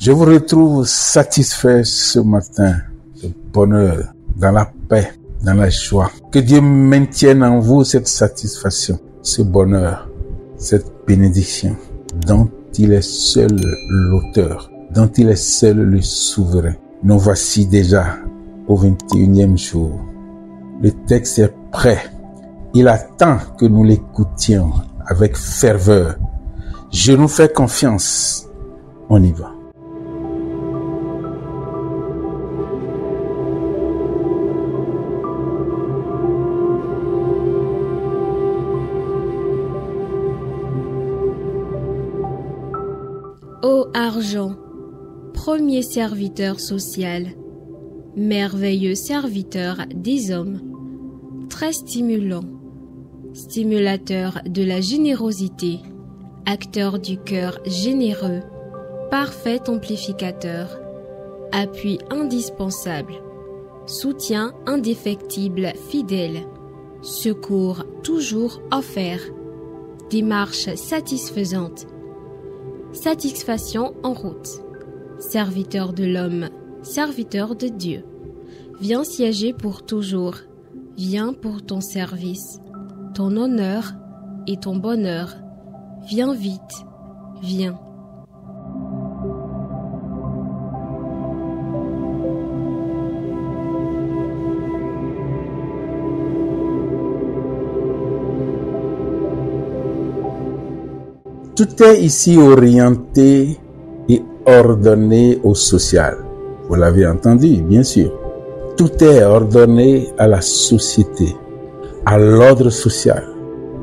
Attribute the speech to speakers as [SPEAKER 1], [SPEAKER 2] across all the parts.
[SPEAKER 1] Je vous retrouve satisfait ce matin, de bonheur, dans la paix, dans la joie. Que Dieu maintienne en vous cette satisfaction, ce bonheur, cette bénédiction dont il est seul l'auteur, dont il est seul le souverain. Nous voici déjà au 21e jour. Le texte est prêt. Il attend que nous l'écoutions avec ferveur. Je nous fais confiance. On y va.
[SPEAKER 2] Ô argent, premier serviteur social, merveilleux serviteur des hommes, très stimulant, stimulateur de la générosité, acteur du cœur généreux, parfait amplificateur, appui indispensable, soutien indéfectible fidèle, secours toujours offert, démarche satisfaisante, satisfaction en route, serviteur de l'homme, serviteur de Dieu. Viens siéger pour toujours, viens pour ton service, ton honneur et ton bonheur. Viens vite, viens.
[SPEAKER 1] Tout est ici orienté et ordonné au social. Vous l'avez entendu, bien sûr. Tout est ordonné à la société, à l'ordre social.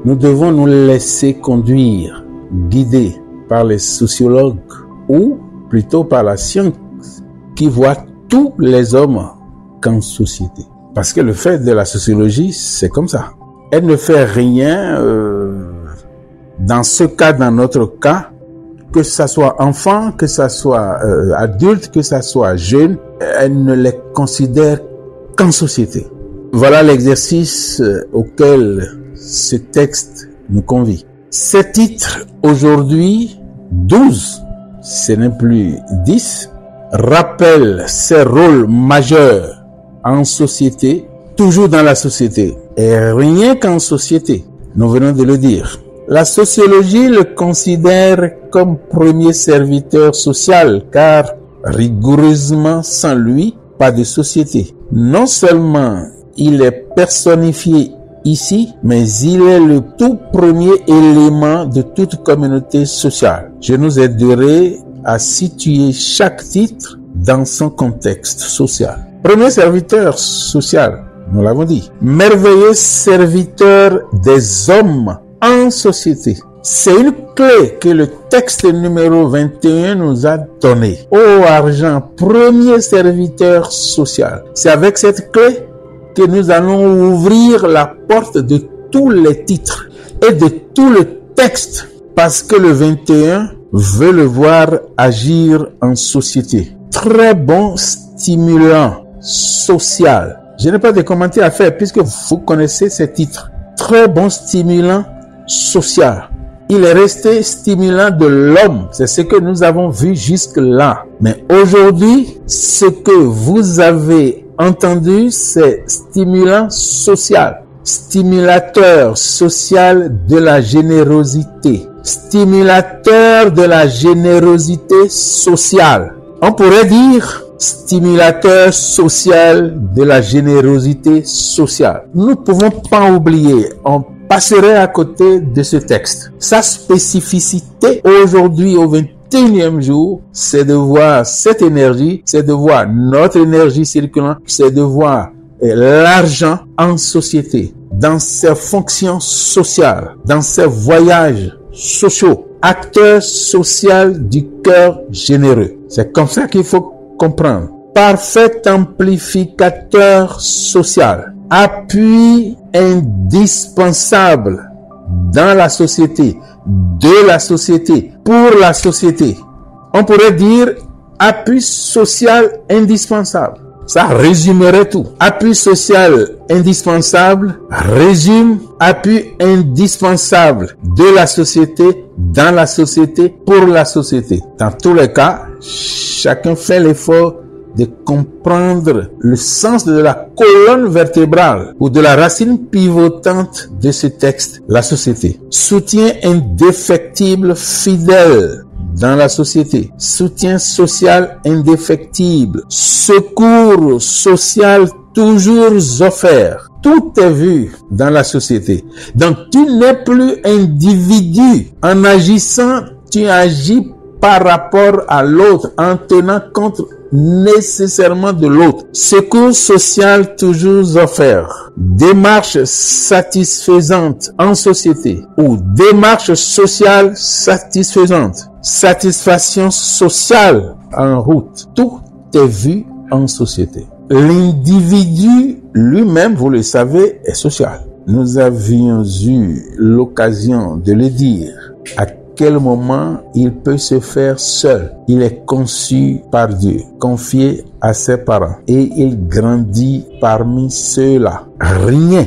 [SPEAKER 1] Nous devons nous laisser conduire, guider par les sociologues ou plutôt par la science qui voit tous les hommes qu'en société. Parce que le fait de la sociologie, c'est comme ça. Elle ne fait rien dans ce cas, dans notre cas, que ça soit enfant, que ça soit adulte, que ça soit jeune, elle ne les considère qu'en société. Voilà l'exercice auquel ce texte nous convie. Ces titres, aujourd'hui, 12, ce n'est plus 10, rappellent ces rôles majeurs en société, toujours dans la société, et rien qu'en société. Nous venons de le dire. La sociologie le considère comme premier serviteur social, car rigoureusement sans lui, pas de société. Non seulement il est personnifié ici, mais il est le tout premier élément de toute communauté sociale. Je nous aiderai à situer chaque titre dans son contexte social. Premier serviteur social, nous l'avons dit. Merveilleux serviteur des hommes en société. C'est une clé que le texte numéro 21 nous a donnée. Ô argent, premier serviteur social. C'est avec cette clé que nous allons ouvrir la porte de tous les titres et de tout le texte, parce que le 21 veut le voir agir en société. Très bon stimulant social. Je n'ai pas de commentaires à faire puisque vous connaissez ces titres. Très bon stimulant social. Il est resté stimulant de l'homme. C'est ce que nous avons vu jusque-là. Mais aujourd'hui, ce que vous avez entendu, c'est stimulant social. Stimulateur social de la générosité. Stimulateur de la générosité sociale. On pourrait dire stimulateur social de la générosité sociale. Nous ne pouvons pas oublier, on passerait à côté de ce texte. Sa spécificité aujourd'hui au 21e jour, c'est de voir cette énergie, c'est de voir notre énergie circulant, c'est de voir l'argent en société, dans ses fonctions sociales, dans ses voyages sociaux, acteur social du cœur généreux. C'est comme ça qu'il faut comprendre. Parfait amplificateur social. Appui indispensable dans la société, de la société, pour la société. On pourrait dire appui social indispensable. Ça résumerait tout. Appui social indispensable résume appui indispensable de la société, dans la société, pour la société. Dans tous les cas, chacun fait l'effort de comprendre le sens de la colonne vertébrale ou de la racine pivotante de ce texte, la société. Soutien indéfectible fidèle dans la société, soutien social indéfectible, secours social toujours offert. Tout est vu dans la société. Donc tu n'es plus individu. En agissant, tu agis par rapport à l'autre, en tenant compte nécessairement de l'autre. Secours social toujours offert. Démarche satisfaisante en société ou démarche sociale satisfaisante. Satisfaction sociale en route. Tout est vu en société. L'individu lui-même, vous le savez, est social. Nous avions eu l'occasion de le dire. À quel moment il peut se faire seul. Il est conçu par Dieu, confié à ses parents et il grandit parmi ceux-là. Rien,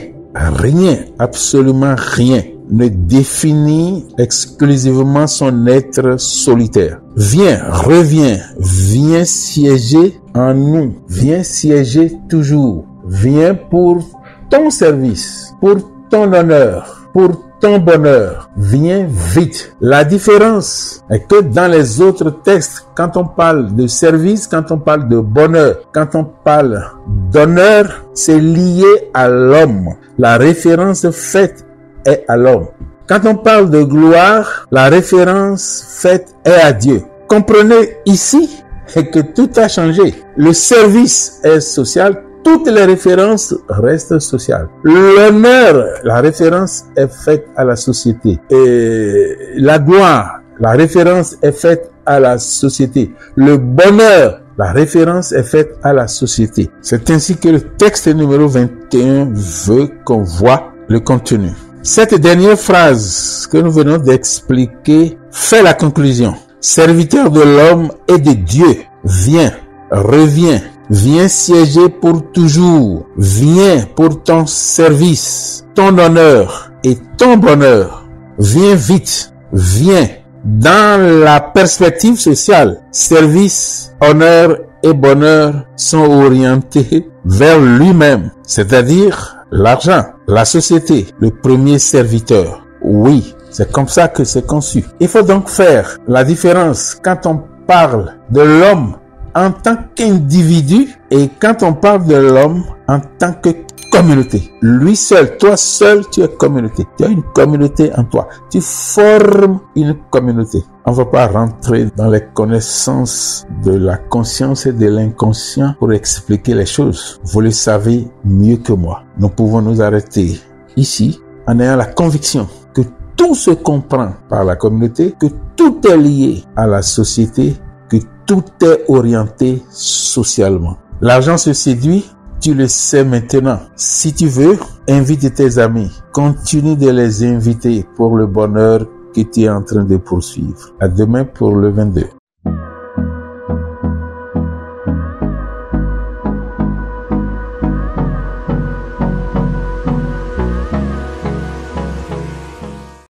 [SPEAKER 1] absolument rien ne définit exclusivement son être solitaire. Reviens siéger en nous, viens siéger toujours, viens pour ton service, pour ton honneur, pour ton bonheur, viens vite. La différence est que dans les autres textes, quand on parle de service, quand on parle de bonheur, quand on parle d'honneur, c'est lié à l'homme. La référence faite est à l'homme. Quand on parle de gloire, la référence faite est à Dieu. Comprenez ici que tout a changé. Le service est social. Toutes les références restent sociales. L'honneur, la référence est faite à la société. Et la gloire, la référence est faite à la société. Le bonheur, la référence est faite à la société. C'est ainsi que le texte numéro 21 veut qu'on voit le contenu. Cette dernière phrase que nous venons d'expliquer fait la conclusion. Serviteur de l'homme et de Dieu, viens, reviens. Viens siéger pour toujours. Viens pour ton service, ton honneur et ton bonheur. Viens vite. Viens. Dans la perspective sociale, service, honneur et bonheur sont orientés vers lui-même, c'est-à-dire l'argent, la société, le premier serviteur. Oui, c'est comme ça que c'est conçu. Il faut donc faire la différence quand on parle de l'homme en tant qu'individu et quand on parle de l'homme en tant que communauté. Lui seul, toi seul, tu es communauté. Tu as une communauté en toi. Tu formes une communauté. On ne va pas rentrer dans les connaissances de la conscience et de l'inconscient pour expliquer les choses. Vous le savez mieux que moi. Nous pouvons nous arrêter ici en ayant la conviction que tout se comprend par la communauté, que tout est lié à la société, que tout est orienté socialement. L'argent se séduit, tu le sais maintenant. Si tu veux, invite tes amis. Continue de les inviter pour le bonheur que tu es en train de poursuivre. À demain pour le 22.